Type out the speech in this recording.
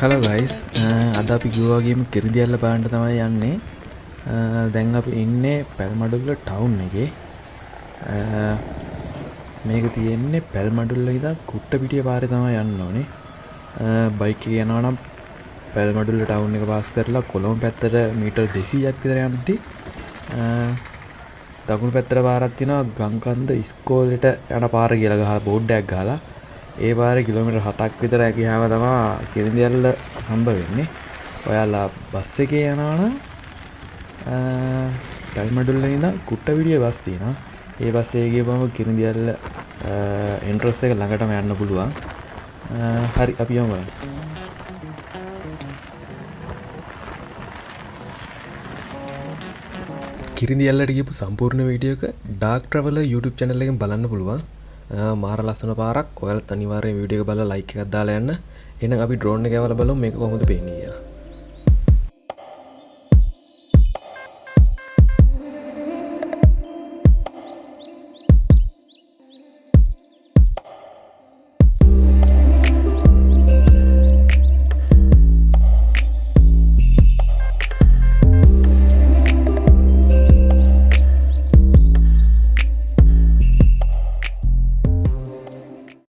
Hello guys, අද අපි කිව්වා වගේම කිරිඳිඇල්ල බලන්න තමයි යන්නේ. දැන් අපි ඉන්නේ පැල්මඩුල්ල ටවුන් එකේ. මේක තියෙන්නේ පැල්මඩුල්ල ඉඳන් කුට්ටපිටිය පාරේ තමයි යන්න ඕනේ. බයික් එකේ යනවා නම් පැල්මඩුල්ල ටවුන් එක පාස් කරලා කොළඹ පැත්තට මීටර් 200ක් විතර යනදී දකුණු පැත්තට පාරක් තියෙනවා, ගංකන්ද ඉස්කෝලේට යන පාර කියලා ගහලා බෝඩ් එකක් ගහලා. ඒ පාරේ කිලෝමීටර් 7ක් විතර ගියාම තමයි කිරිඳිඇල්ල හම්බ වෙන්නේ. ඔයාලා බස් එකේ යනවා නම් පැල්මඩුල්ලේ ඉඳන් කුට්ටවිඩිය බස් තියෙනවා. ඒ බස් එකේ ගියපම කිරිඳිඇල්ල එන්ට්‍රන්ස් එක ළඟටම යන්න පුළුවන්. හරි අපි යමු බලන්න. කිරිඳිඇල්ලට ගියපු සම්පූර්ණ වීඩියෝ එක ඩාර්ක් ට්‍රැවලර් YouTube channel එකෙන් බලන්න පුළුවන්. මාර ලස්සන පාරක්. ඔයාලත් අනිවාර්යෙන් වීඩියෝ එක බලලා ලයික් එකක් දාලා යන්න. එහෙනම් අපි ඩ්‍රෝන් එක යවලා බලමු මේක කොහොමද පේන්නේ.